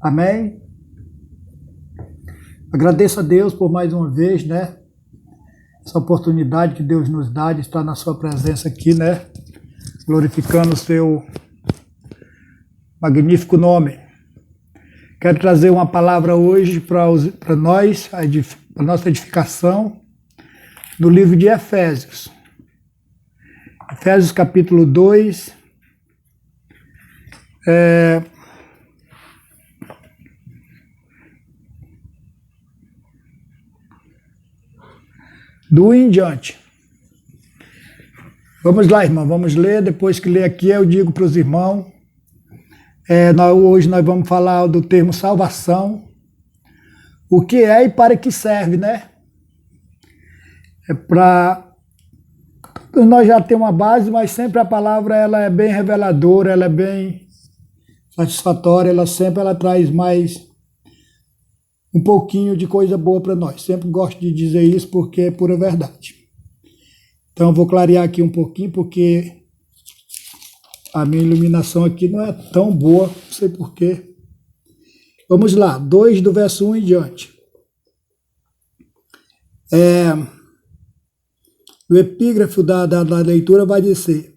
Amém? Agradeço a Deus por mais uma vez, né? Essa oportunidade que Deus nos dá de estar na sua presença aqui, né? Glorificando o seu magnífico nome. Quero trazer uma palavra hoje para nós, para nossa edificação, no livro de Efésios. Efésios capítulo 2. Do em diante. Vamos lá, irmão, vamos ler. Depois que ler aqui, eu digo para os irmãos. Hoje nós vamos falar do termo salvação. O que é e para que serve, né? Nós já temos uma base, mas sempre a palavra ela é bem reveladora, ela é bem satisfatória, ela traz mais um pouquinho de coisa boa para nós. Sempre gosto de dizer isso porque é pura verdade. Então eu vou clarear aqui um pouquinho porque a minha iluminação aqui não é tão boa, não sei porquê. Vamos lá, 2 do verso 1 em diante. O epígrafo da leitura vai dizer: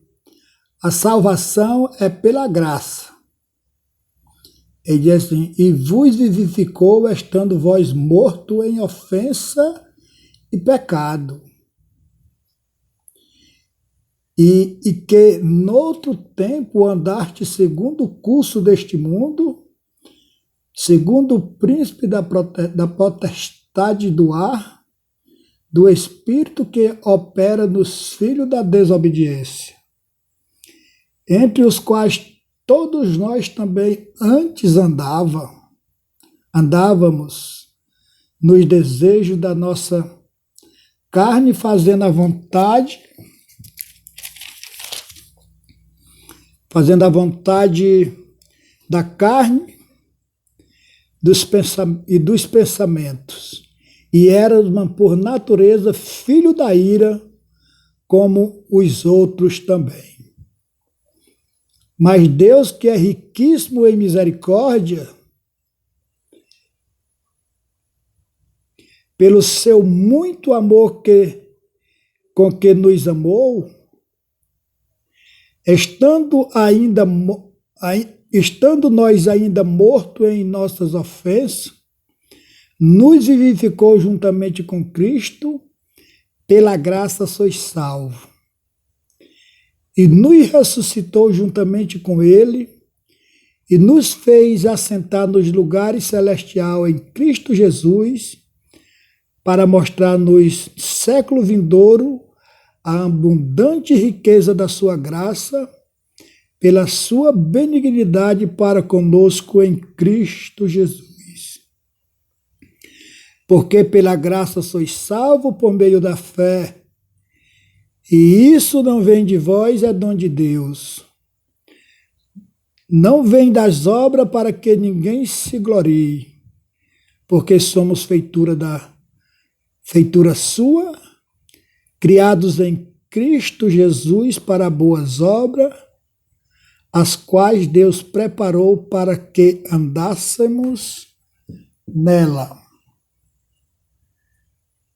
a salvação é pela graça. Ele diz assim: e vos vivificou, estando vós morto em ofensa e pecado. E que noutro tempo andaste segundo o curso deste mundo, segundo o príncipe da potestade do ar, do espírito que opera nos filhos da desobediência, entre os quais todos nós também antes andávamos nos desejos da nossa carne, fazendo a vontade da carne e dos pensamentos, e éramos por natureza filho da ira, como os outros também. Mas Deus, que é riquíssimo em misericórdia, pelo seu muito amor com que nos amou, estando nós ainda mortos em nossas ofensas, nos vivificou juntamente com Cristo, pela graça sois salvos. E nos ressuscitou juntamente com Ele, e nos fez assentar nos lugares celestiais em Cristo Jesus, para mostrar nos século vindouro a abundante riqueza da sua graça, pela sua benignidade para conosco em Cristo Jesus. Porque pela graça sois salvos por meio da fé, e isso não vem de vós, é dom de Deus. Não vem das obras para que ninguém se glorie, porque somos feitura sua, criados em Cristo Jesus para boas obras, as quais Deus preparou para que andássemos nela.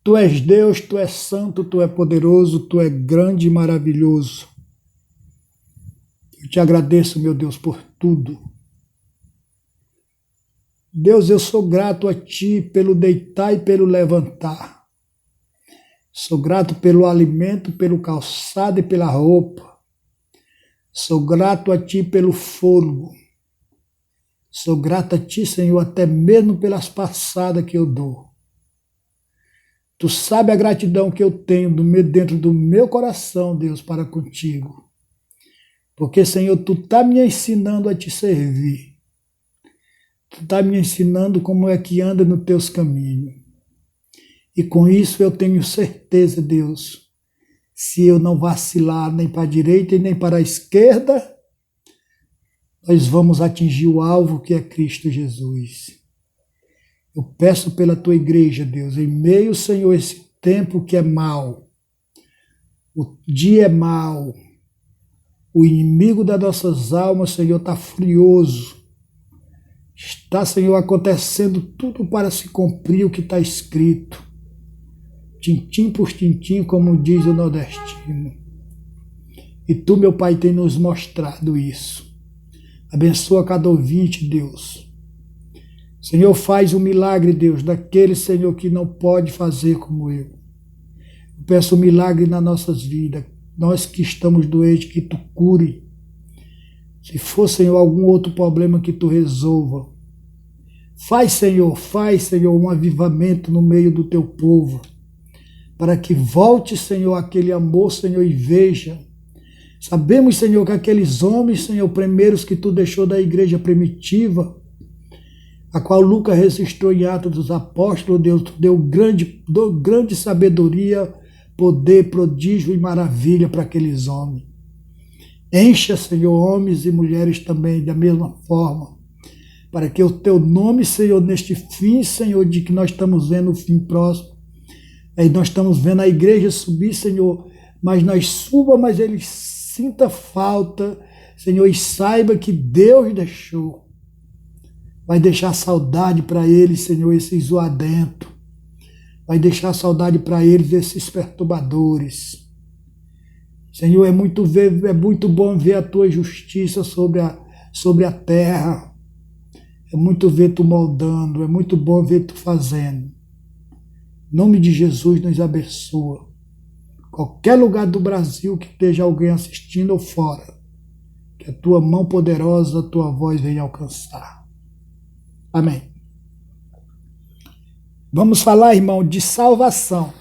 Tu és Deus, Tu és santo, Tu és poderoso, Tu és grande e maravilhoso. Eu te agradeço, meu Deus, por tudo. Deus, eu sou grato a Ti pelo deitar e pelo levantar. Sou grato pelo alimento, pelo calçado e pela roupa. Sou grato a Ti pelo fôlego. Sou grato a Ti, Senhor, até mesmo pelas passadas que eu dou. Tu sabe a gratidão que eu tenho dentro do meu coração, Deus, para contigo. Porque, Senhor, Tu está me ensinando a Te servir. Tu está me ensinando como é que anda nos Teus caminhos. E com isso eu tenho certeza, Deus, se eu não vacilar nem para a direita e nem para a esquerda, nós vamos atingir o alvo que é Cristo Jesus. Eu peço pela Tua igreja, Deus, em meio, Senhor, esse tempo que é mau, o dia é mau, o inimigo das nossas almas, Senhor, está furioso, Está, Senhor, acontecendo tudo para se cumprir o que está escrito. Tintim por tintim, como diz o nordestino. E Tu, meu Pai, tem nos mostrado isso. Abençoa cada ouvinte, Deus. Senhor, faz um milagre, Deus, daquele, Senhor, que não pode fazer como eu. Eu peço um milagre nas nossas vidas. Nós que estamos doentes, que Tu cure. Se for, Senhor, algum outro problema que Tu resolva. Faz, Senhor, um avivamento no meio do Teu povo. Para que volte, Senhor, aquele amor, Senhor, e veja. Sabemos, Senhor, que aqueles homens, Senhor, primeiros que Tu deixou da igreja primitiva, a qual Lucas registrou em Atos dos Apóstolos, Deus, Tu deu grande sabedoria, poder, prodígio e maravilha para aqueles homens. Encha, Senhor, homens e mulheres também da mesma forma, para que o Teu nome, Senhor, neste fim, Senhor, de que nós estamos vendo o fim próximo, aí nós estamos vendo a igreja subir, Senhor, mas nós suba, mas eles sinta falta, Senhor, e saiba que Deus deixou. Vai deixar saudade para eles, Senhor, esses zoadentos. Vai deixar saudade para eles, esses perturbadores. Senhor, é muito bom ver a Tua justiça sobre a terra. É muito ver Tu moldando, é muito bom ver Tu fazendo. Em nome de Jesus, nos abençoa. Qualquer lugar do Brasil que esteja alguém assistindo ou fora, que a Tua mão poderosa, a Tua voz venha alcançar. Amém. Vamos falar, irmão, de salvação.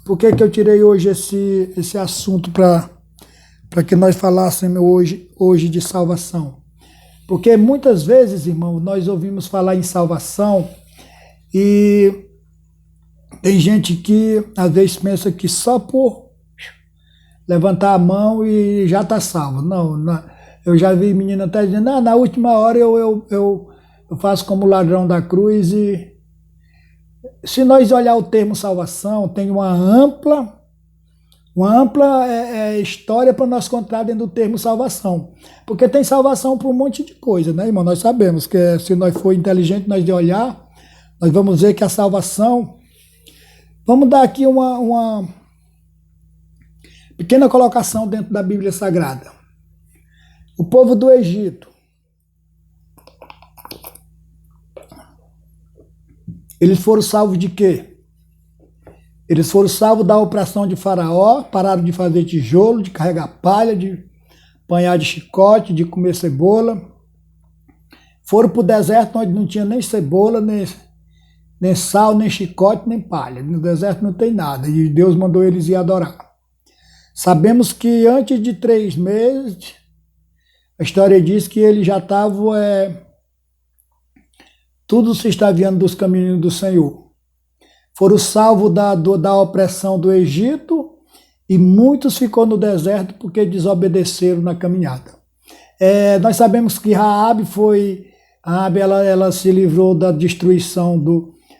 Por que eu tirei hoje esse assunto para que nós falássemos hoje de salvação? Porque muitas vezes, irmão, nós ouvimos falar em salvação e tem gente que às vezes pensa que só por levantar a mão e já está salvo. Não, eu já vi menina até dizendo, na última hora eu faço como ladrão da cruz. E se nós olhar o termo salvação, tem uma ampla história para nós contar dentro do termo salvação. Porque tem salvação para um monte de coisa, né, irmão? Nós sabemos que se nós for inteligente, nós de olhar, nós vamos ver que a salvação... Vamos dar aqui uma pequena colocação dentro da Bíblia Sagrada. O povo do Egito, eles foram salvos de quê? Eles foram salvos da opressão de Faraó, pararam de fazer tijolo, de carregar palha, de apanhar de chicote, de comer cebola. Foram para o deserto onde não tinha nem cebola, nem sal, nem chicote, nem palha. No deserto não tem nada. E Deus mandou eles ir adorar. Sabemos que antes de 3 meses, a história diz que eles já estavam... tudo se extraviando dos caminhos do Senhor. Foram salvos da opressão do Egito e muitos ficou no deserto porque desobedeceram na caminhada. Nós sabemos que Raabe ela se livrou da destruição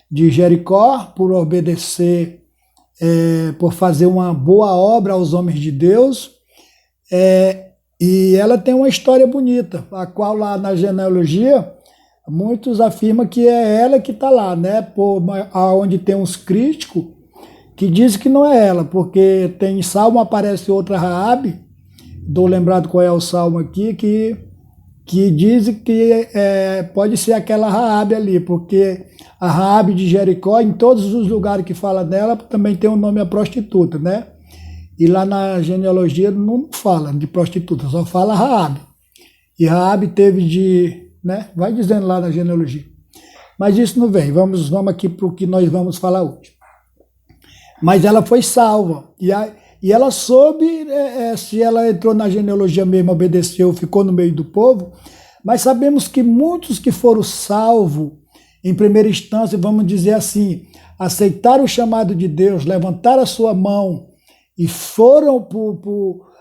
de Jericó por obedecer, por fazer uma boa obra aos homens de Deus. E ela tem uma história bonita, a qual lá na genealogia... Muitos afirmam que é ela que está lá, né? Onde tem uns críticos que dizem que não é ela, porque tem salmo, aparece outra Raabe, estou lembrado qual é o salmo aqui, que dizem que pode ser aquela Raabe ali, porque a Raabe de Jericó, em todos os lugares que fala dela, também tem o nome a prostituta, né? E lá na genealogia não fala de prostituta, só fala Raabe. E Raabe teve né? Vai dizendo lá na genealogia. Mas isso não vem. Vamos aqui para o que nós vamos falar hoje. Mas ela foi salva. E ela soube se ela entrou na genealogia mesmo, obedeceu, ficou no meio do povo. Mas sabemos que muitos que foram salvos, em primeira instância, vamos dizer assim, aceitaram o chamado de Deus, levantaram a sua mão e foram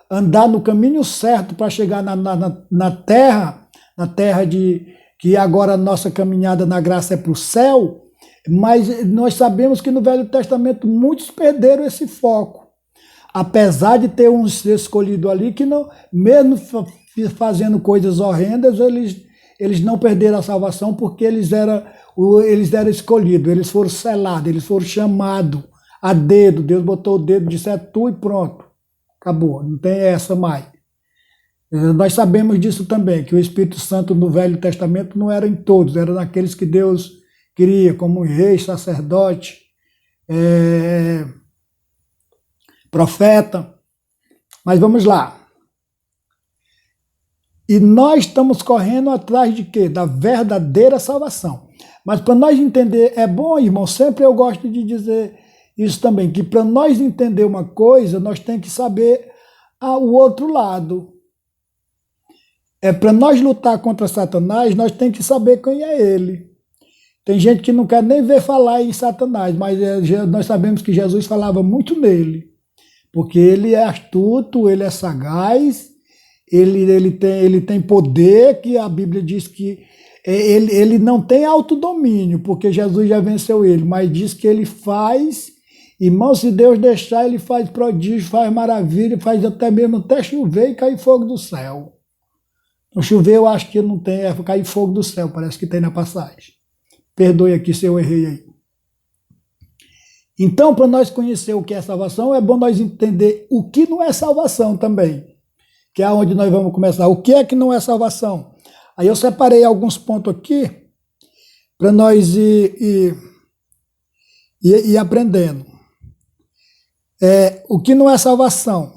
andar no caminho certo para chegar na terra que agora a nossa caminhada na graça é para o céu, mas nós sabemos que no Velho Testamento muitos perderam esse foco, apesar de ter uns escolhido ali que não, mesmo fazendo coisas horrendas, eles não perderam a salvação porque eles eram escolhidos, eles foram selados, eles foram chamados a dedo. Deus botou o dedo, disse: é tu e pronto. Acabou, não tem essa mais. Nós sabemos disso também, que o Espírito Santo no Velho Testamento não era em todos, era naqueles que Deus queria, como rei, sacerdote, profeta. Mas vamos lá. E nós estamos correndo atrás de quê? Da verdadeira salvação. Mas para nós entender, é bom, irmão, sempre eu gosto de dizer isso também, que para nós entender uma coisa, nós temos que saber o outro lado. Para nós lutar contra Satanás, nós temos que saber quem é ele. Tem gente que não quer nem ver falar em Satanás, mas nós sabemos que Jesus falava muito nele, porque ele é astuto, ele é sagaz, ele tem poder, que a Bíblia diz que ele não tem autodomínio, porque Jesus já venceu ele, mas diz que ele faz, irmão, se Deus deixar, ele faz prodígio, faz maravilha, faz até mesmo até chover e cair fogo do céu. No chover eu acho que não tem, cair fogo do céu, parece que tem na passagem. Perdoe aqui se eu errei aí. Então, para nós conhecer o que é salvação, é bom nós entender o que não é salvação também, que é onde nós vamos começar. O que é que não é salvação? Aí eu separei alguns pontos aqui para nós ir aprendendo. O que não é salvação?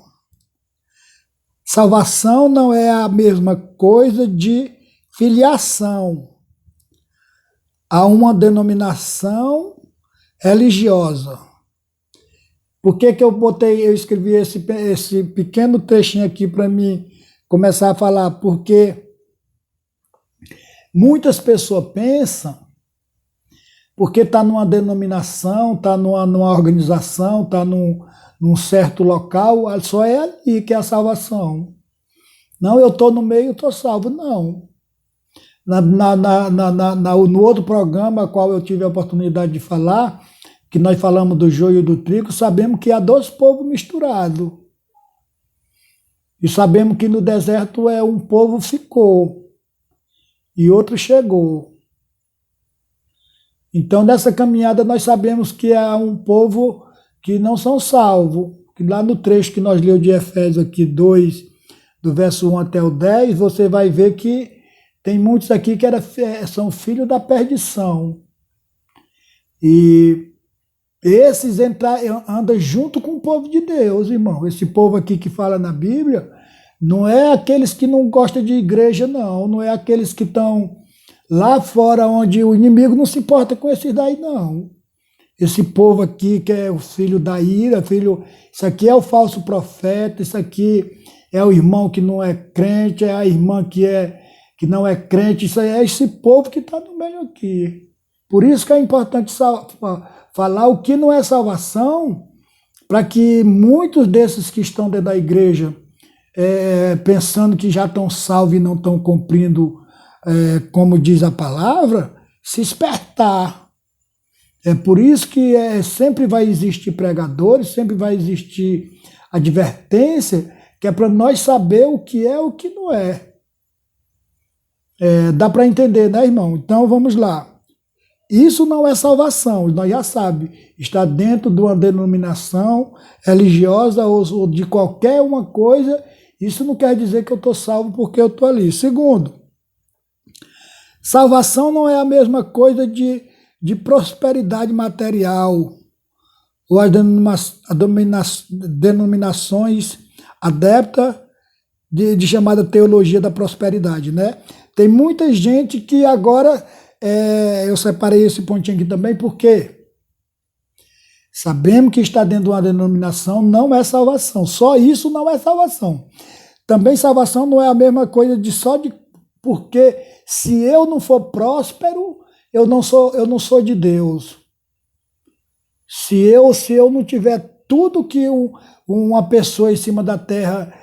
Salvação não é a mesma coisa de filiação a uma denominação religiosa. Por que eu escrevi esse pequeno trechinho aqui para mim começar a falar? Porque muitas pessoas pensam, porque está numa denominação, está numa organização, está num certo local, só é ali que é a salvação. Não, eu estou no meio, estou salvo. Não. No outro programa, qual eu tive a oportunidade de falar, que nós falamos do joio e do trigo, sabemos que há dois povos misturados. E sabemos que no deserto um povo ficou e outro chegou. Então, nessa caminhada, nós sabemos que há um povo que não são salvos. Que lá no trecho que nós lemos de Efésios aqui 2, do verso 1 até o 10, você vai ver que tem muitos aqui que são filhos da perdição. E esses andam junto com o povo de Deus, irmão. Esse povo aqui que fala na Bíblia não é aqueles que não gostam de igreja, não. Não é aqueles que estão lá fora onde o inimigo não se importa com esses daí, não. Esse povo aqui que é o filho da ira, isso aqui é o falso profeta, isso aqui é o irmão que não é crente, é a irmã que não é crente, isso aí é esse povo que está no meio aqui. Por isso que é importante falar o que não é salvação, para que muitos desses que estão dentro da igreja, pensando que já estão salvos e não estão cumprindo, como diz a palavra, se espertar. É por isso que sempre vai existir pregadores, sempre vai existir advertência, que é para nós saber o que é e o que não é. Dá para entender, né, irmão? Então vamos lá. Isso não é salvação, nós já sabemos. Está dentro de uma denominação religiosa ou de qualquer uma coisa, isso não quer dizer que eu estou salvo porque eu estou ali. Segundo, salvação não é a mesma coisa de prosperidade material, ou as denominações adeptas de chamada teologia da prosperidade, né? Tem muita gente que agora, eu separei esse pontinho aqui também, porque sabemos que está dentro de uma denominação não é salvação, só isso não é salvação. Também salvação não é a mesma coisa porque se eu não for próspero, eu não sou de Deus. Se eu não tiver tudo que uma pessoa em cima da terra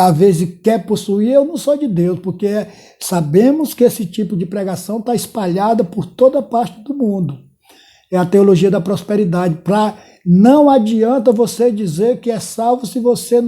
às vezes quer possuir, eu não sou de Deus, porque sabemos que esse tipo de pregação está espalhada por toda parte do mundo. É a teologia da prosperidade. Não adianta você dizer que é salvo se você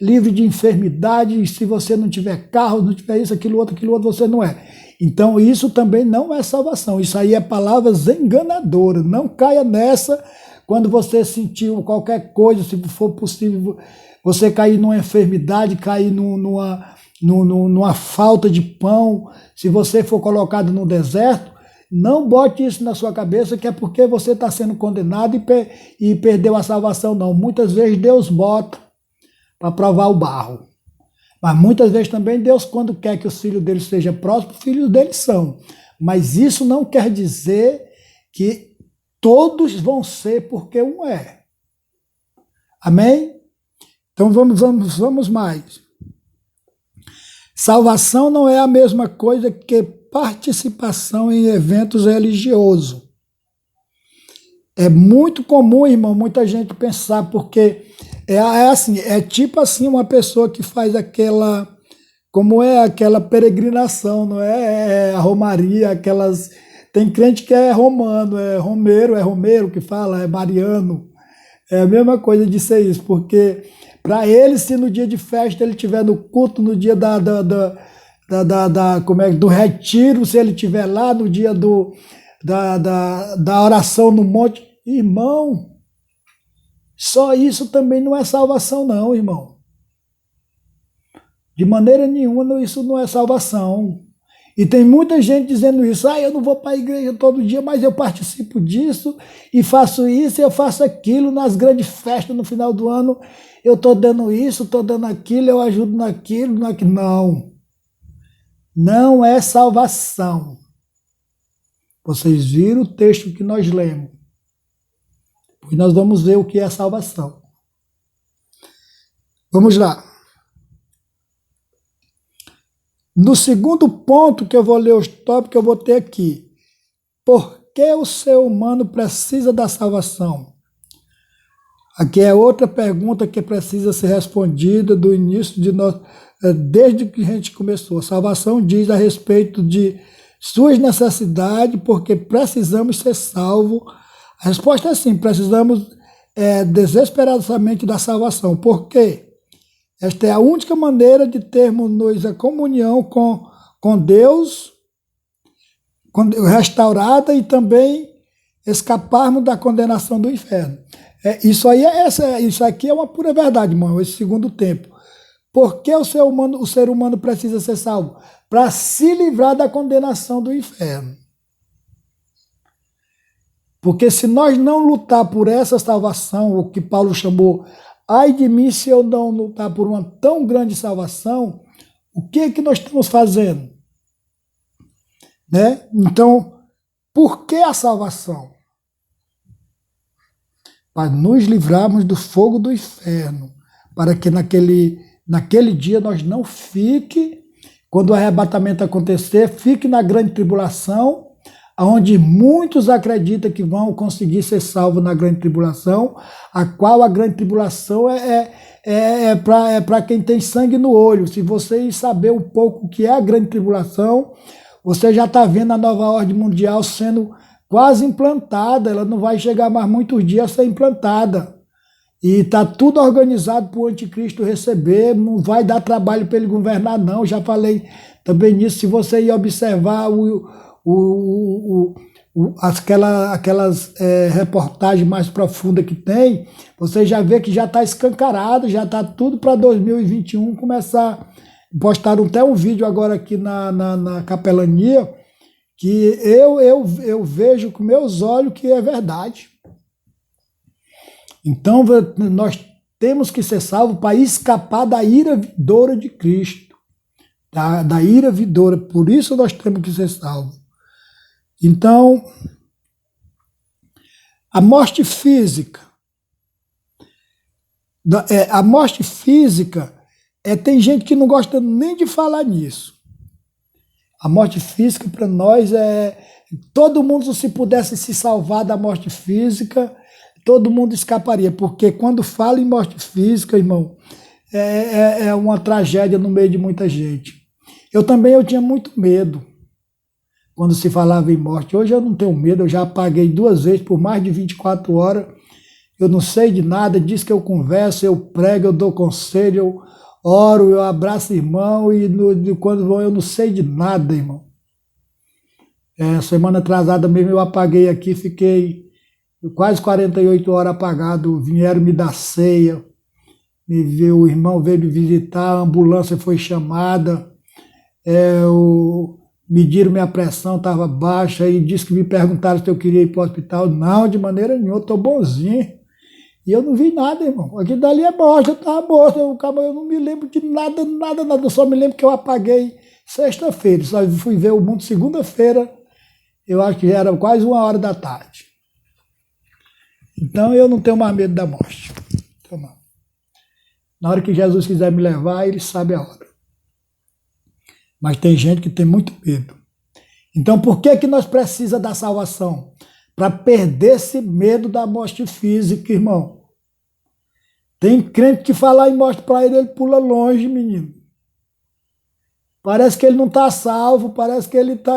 livre de enfermidade, e se você não tiver carro, não tiver isso, aquilo outro, você não é. Então isso também não é salvação, isso aí é palavras enganadoras, não caia nessa quando você sentiu qualquer coisa, se for possível você cair numa enfermidade, cair numa falta de pão, se você for colocado no deserto, não bote isso na sua cabeça que é porque você está sendo condenado e perdeu a salvação, não. Muitas vezes Deus bota para provar o barro. Mas muitas vezes também Deus, quando quer que os filhos dele sejam prósperos, os filhos deles são. Mas isso não quer dizer que todos vão ser porque um é. Amém? Então vamos mais. Salvação não é a mesma coisa que participação em eventos religiosos. É muito comum, irmão, muita gente pensar, porque assim, é tipo assim, uma pessoa que faz aquela, como é aquela peregrinação, não é? É a romaria, aquelas, tem crente que é romano, é romeiro que fala, é mariano. É a mesma coisa de ser isso, porque para ele, se no dia de festa ele estiver no culto, no dia do retiro, se ele estiver lá no dia da oração no monte, irmão, só isso também não é salvação não, irmão. De maneira nenhuma isso não é salvação. E tem muita gente dizendo isso, eu não vou para a igreja todo dia, mas eu participo disso, e faço isso, e eu faço aquilo, nas grandes festas no final do ano, eu estou dando isso, estou dando aquilo, eu ajudo naquilo. Não. Não é salvação. Vocês viram o texto que nós lemos. E nós vamos ver o que é salvação. Vamos lá. No segundo ponto que eu vou ler os tópicos que eu vou ter aqui. Por que o ser humano precisa da salvação? Aqui é outra pergunta que precisa ser respondida do início de nós, desde que a gente começou. A salvação diz a respeito de suas necessidades, porque precisamos ser salvos. A resposta é sim, precisamos desesperadamente da salvação. Por quê? Esta é a única maneira de termos a comunhão com Deus restaurada e também escaparmos da condenação do inferno. Isso aqui é uma pura verdade, irmão, esse segundo tempo. Por que o ser humano precisa ser salvo? Para se livrar da condenação do inferno. Porque se nós não lutar por essa salvação, o que Paulo chamou, ai de mim se eu não lutar por uma tão grande salvação, o que é que nós estamos fazendo? Né? Então, por que a salvação? Para nos livrarmos do fogo do inferno, para que naquele dia nós não fique, quando o arrebatamento acontecer, fique na grande tribulação, onde muitos acreditam que vão conseguir ser salvos na grande tribulação, a qual a grande tribulação é para quem tem sangue no olho. Se você saber um pouco o que é a grande tribulação, você já está vendo a nova ordem mundial sendo quase implantada, ela não vai chegar mais muitos dias a ser implantada. E está tudo organizado para o anticristo receber, não vai dar trabalho para ele governar, não. Já falei também nisso, se você ir observar aquelas reportagens mais profundas que tem, você já vê que já está escancarado, já está tudo para 2021 começar. Postaram até um vídeo agora aqui na capelania, que eu vejo com meus olhos que é verdade. Então, nós temos que ser salvos para escapar da ira vindoura de Cristo. Da ira vindoura. Por isso nós temos que ser salvos. Então, a morte física. A morte física, tem gente que não gosta nem de falar nisso. A morte física para nós todo mundo, se pudesse se salvar da morte física, todo mundo escaparia, porque quando fala em morte física, irmão, é uma tragédia no meio de muita gente. Eu tinha muito medo quando se falava em morte. Hoje eu não tenho medo, eu já apaguei 2 vezes por mais de 24 horas, eu não sei de nada, diz que eu converso, eu prego, eu dou conselho, eu oro, eu abraço irmão, e quando vão eu não sei de nada, irmão. Semana atrasada mesmo eu apaguei aqui, fiquei quase 48 horas apagado, vieram me dar ceia, o irmão veio me visitar, a ambulância foi chamada, mediram minha pressão, estava baixa, e disse que me perguntaram se eu queria ir para o hospital. Não, de maneira nenhuma, estou bonzinho. E eu não vi nada, irmão. Aqui dali é morto, eu estava morto, eu não me lembro de nada, nada, nada. Eu só me lembro que eu apaguei sexta-feira, só fui ver o mundo segunda-feira, eu acho que era quase 1 hora da tarde. Então eu não tenho mais medo da morte. Então, não. Na hora que Jesus quiser me levar, ele sabe a hora. Mas tem gente que tem muito medo. Então por que nós precisamos da salvação? Para perder esse medo da morte física, irmão. Tem crente que falar em morte para ele pula longe, menino. Parece que ele não está salvo, parece que ele está...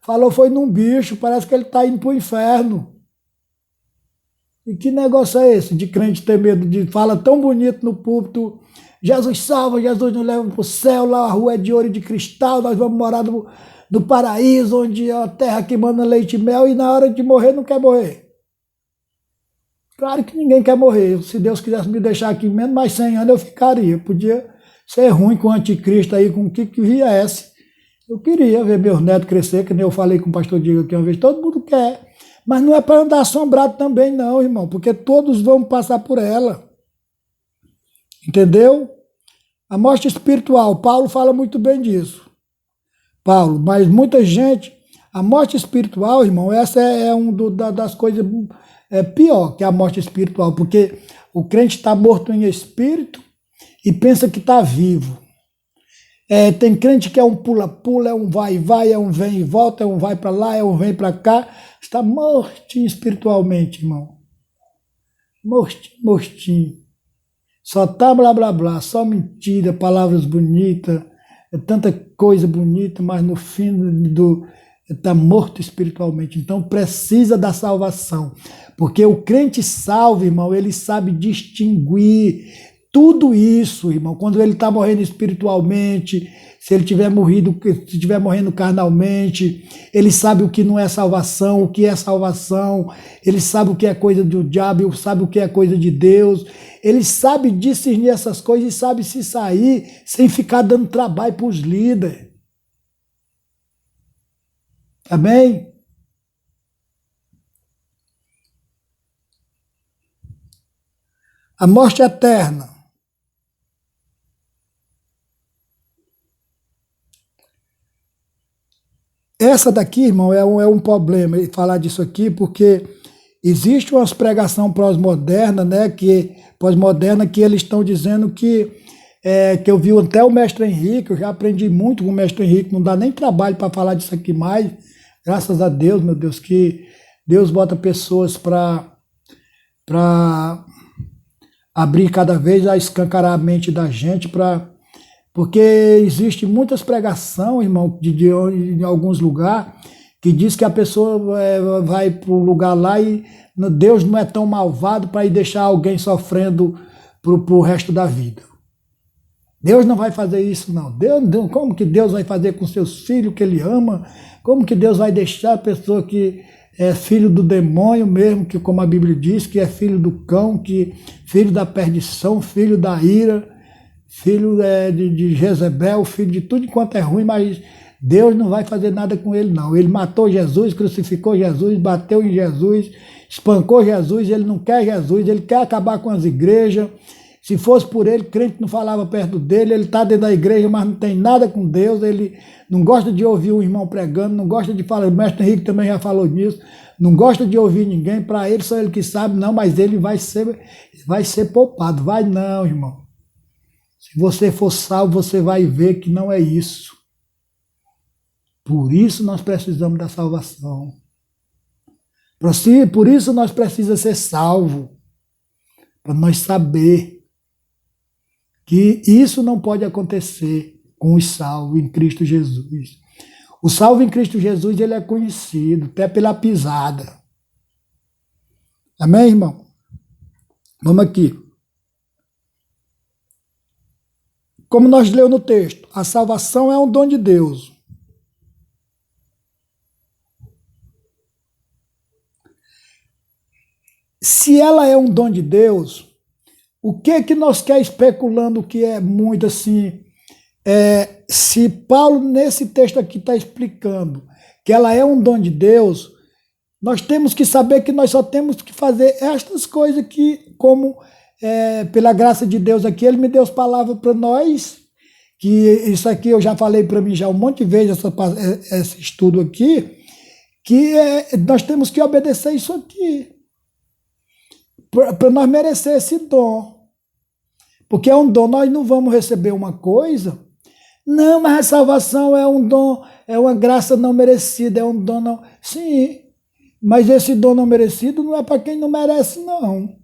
Falou foi num bicho, parece que ele está indo para o inferno. E que negócio é esse de crente ter medo de... Fala tão bonito no púlpito, Jesus salva, Jesus nos leva para o céu, lá a rua é de ouro e de cristal, nós vamos morar no paraíso, onde é a terra que manda leite e mel, e na hora de morrer não quer morrer. Claro que ninguém quer morrer. Se Deus quisesse me deixar aqui menos mais 100 anos, eu ficaria. Podia ser ruim com o anticristo aí, com o que viesse. Eu queria ver meus netos crescer, que nem eu falei com o pastor Diego aqui uma vez, todo mundo quer. Mas não é para andar assombrado também não, irmão, porque todos vão passar por ela. Entendeu? A morte espiritual, Paulo fala muito bem disso. Paulo, mas muita gente, a morte espiritual, irmão, essa é uma das coisas pior que a morte espiritual, porque o crente está morto em espírito e pensa que está vivo. Tem crente que é um pula-pula, é um vai-vai, é um vem e volta, é um vai para lá, é um vem para cá, está mortinho espiritualmente, irmão. Mortinho, mortinho. Só tá blá blá blá, só mentira, palavras bonitas, tanta coisa bonita, mas no fim está morto espiritualmente. Então precisa da salvação, porque o crente salvo, irmão, ele sabe distinguir tudo isso, irmão. Quando ele está morrendo espiritualmente, se ele tiver morrendo carnalmente, ele sabe o que não é salvação, o que é salvação, ele sabe o que é coisa do diabo, ele sabe o que é coisa de Deus, ele sabe discernir essas coisas e sabe se sair sem ficar dando trabalho para os líderes. Amém? A morte eterna. Essa daqui, irmão, é um problema falar disso aqui, porque existe umas pregação pós-moderna, né, pós-moderna, que eles estão dizendo que eu vi até o mestre Henrique, eu já aprendi muito com o mestre Henrique, não dá nem trabalho para falar disso aqui mais, graças a Deus, meu Deus, que Deus bota pessoas para abrir cada vez, a escancarar a mente da gente, porque existe muitas pregação, irmão, em alguns lugares, que diz que a pessoa vai para um lugar lá e Deus não é tão malvado para ir deixar alguém sofrendo pro resto da vida. Deus não vai fazer isso, não. Como que Deus vai fazer com seus filhos que ele ama? Como que Deus vai deixar a pessoa que é filho do demônio mesmo, que como a Bíblia diz, que é filho do cão, que filho da perdição, filho da ira, filho de Jezebel, filho de tudo enquanto é ruim, mas Deus não vai fazer nada com ele, não. Ele matou Jesus, crucificou Jesus, bateu em Jesus, espancou Jesus, ele não quer Jesus, ele quer acabar com as igrejas. Se fosse por ele, crente não falava perto dele, ele está dentro da igreja, mas não tem nada com Deus, ele não gosta de ouvir o irmão pregando, não gosta de falar, o mestre Henrique também já falou nisso, não gosta de ouvir ninguém, para ele só ele que sabe, não, mas ele vai ser poupado. Vai não, irmão. Se você for salvo, você vai ver que não é isso. Por isso nós precisamos da salvação. Por isso nós precisamos ser salvos, para nós saber que isso não pode acontecer com os salvos em Cristo Jesus. O salvo em Cristo Jesus, ele é conhecido até pela pisada. Amém, irmão? Vamos aqui. Como nós lemos no texto, a salvação é um dom de Deus. Se ela é um dom de Deus, o que nós quer especulando que é muito assim, se Paulo nesse texto aqui está explicando que ela é um dom de Deus, nós temos que saber que nós só temos que fazer estas coisas que, como pela graça de Deus aqui, Ele me deu as palavras para nós, que isso aqui eu já falei para mim já um monte de vezes, esse estudo aqui, que nós temos que obedecer isso aqui, para nós merecer esse dom. Porque é um dom, nós não vamos receber uma coisa, não, mas a salvação é um dom, é uma graça não merecida, é um dom não... Sim, mas esse dom não merecido não é para quem não merece, não.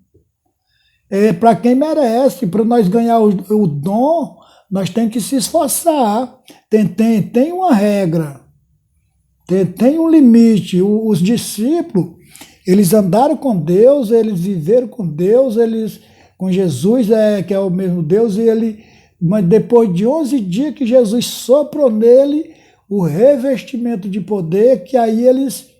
É para quem merece. Para nós ganhar o dom, nós temos que se esforçar. Tem uma regra, tem um limite. Os discípulos, eles andaram com Deus, eles viveram com Deus, com Jesus, que é o mesmo Deus, mas depois de 11 dias que Jesus soprou nele o revestimento de poder, que aí eles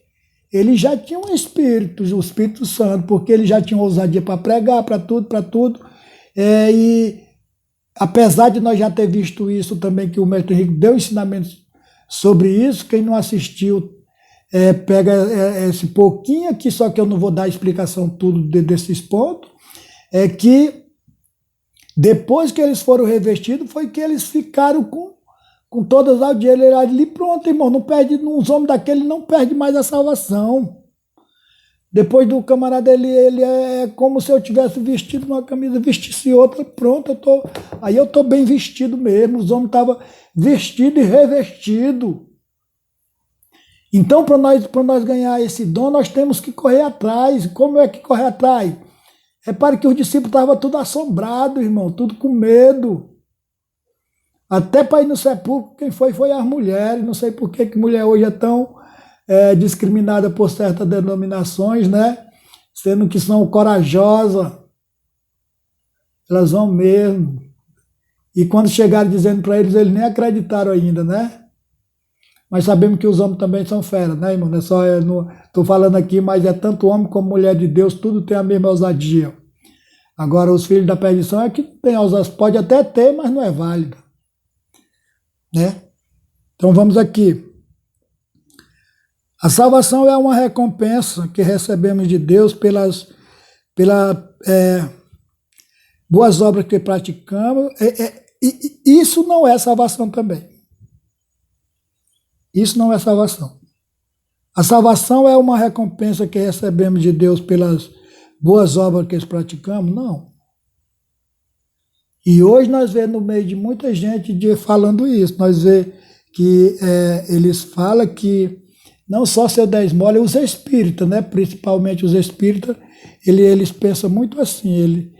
já tinham o Espírito Santo, porque eles já tinham ousadia para pregar, para tudo. E apesar de nós já ter visto isso também, que o mestre Henrique deu ensinamentos sobre isso, quem não assistiu, pega esse pouquinho aqui, só que eu não vou dar a explicação tudo desses pontos, é que depois que eles foram revestidos, foi que eles ficaram com todas as audiências ali, pronto, irmão, não perde, os homens daquele não perdem mais a salvação. Depois do camarada, ele é como se eu tivesse vestido uma camisa, vestisse outra, pronto, aí eu estou bem vestido mesmo, os homens estavam vestidos e revestidos. Então, para nós ganhar esse dom, nós temos que correr atrás. Como é que correr atrás? Repare que os discípulos estavam tudo assombrados, irmão, tudo com medo. Até para ir no sepulcro, quem foi as mulheres. Não sei por que mulher hoje é tão discriminada por certas denominações, né? Sendo que são corajosas. Elas vão mesmo. E quando chegaram dizendo para eles nem acreditaram ainda, né? Mas sabemos que os homens também são feras, né, irmão? Não é só, estou falando aqui, mas é tanto homem como mulher de Deus, tudo tem a mesma ousadia. Agora, os filhos da perdição é que tem ousadia, pode até ter, mas não é válida. Né? Então vamos aqui. A salvação é uma recompensa que recebemos de Deus pelas boas obras que praticamos. Isso não é salvação também. Isso não é salvação. A salvação é uma recompensa que recebemos de Deus pelas boas obras que praticamos? Não. E hoje nós vemos no meio de muita gente falando isso. Nós vemos que eles falam que não só seu 10 mole, os espíritas, né? Principalmente os espíritas, eles pensam muito assim,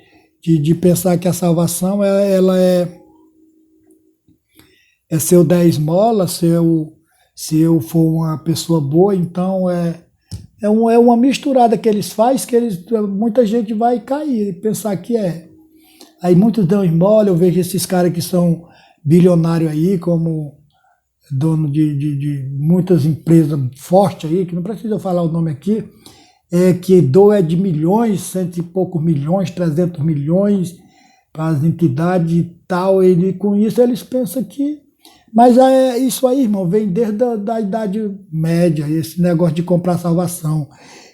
de pensar que a salvação ela é seu 10 mola, se eu for uma pessoa boa, então é uma misturada que eles fazem, que muita gente vai cair e pensar que é. Aí muitos dão esmola, eu vejo esses caras que são bilionários aí, como dono de muitas empresas fortes aí, que não precisa falar o nome aqui, que doa de milhões, 100 e poucos milhões, 300 milhões para as entidades e tal, e com isso eles pensam que... Mas isso aí, irmão, vem desde a Idade Média, esse negócio de comprar salvação.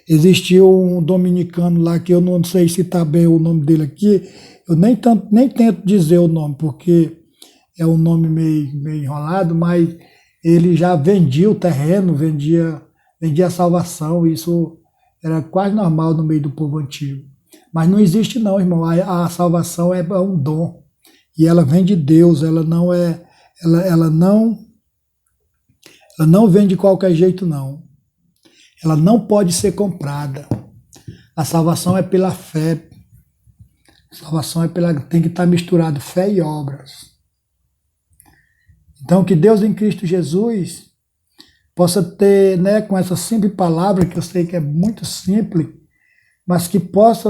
Existiu um dominicano lá, que eu não sei se está bem o nome dele aqui, eu nem tento dizer o nome, porque é um nome meio enrolado, mas ele já vendia o terreno, vendia a salvação, isso era quase normal no meio do povo antigo. Mas não existe não, irmão, a salvação é um dom, e ela vem de Deus, ela não vem de qualquer jeito, não. Ela não pode ser comprada. A salvação é pela fé. A salvação tem que estar misturado fé e obras. Então, que Deus em Cristo Jesus possa ter, né, com essa simples palavra, que eu sei que é muito simples, mas que possa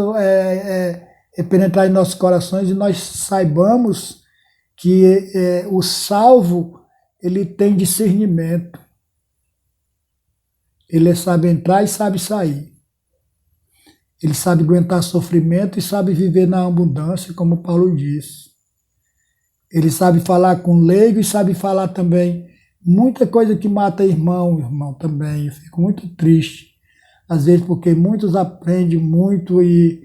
penetrar em nossos corações e nós saibamos que o salvo, ele tem discernimento. Ele sabe entrar e sabe sair. Ele sabe aguentar sofrimento e sabe viver na abundância, como Paulo diz. Ele sabe falar com leigo e sabe falar também muita coisa que mata irmão também. Eu fico muito triste, às vezes, porque muitos aprendem muito e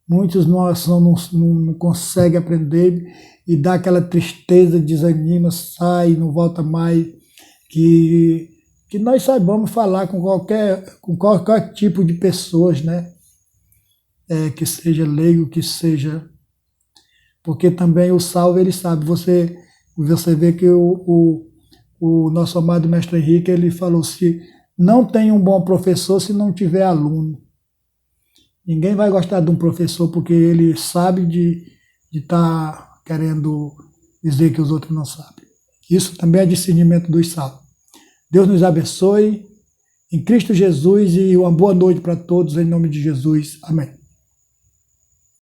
muitos não conseguem aprender e dá aquela tristeza, desanima, sai, não volta mais. Que nós saibamos falar com qualquer tipo de pessoas, né? Que seja leigo, que seja... Porque também o salvo, ele sabe. Você vê que o nosso amado mestre Henrique, ele falou, se não tem um bom professor se não tiver aluno. Ninguém vai gostar de um professor porque ele sabe de estar querendo dizer que os outros não sabem. Isso também é discernimento dos salvos. Deus nos abençoe em Cristo Jesus e uma boa noite para todos, em nome de Jesus. Amém.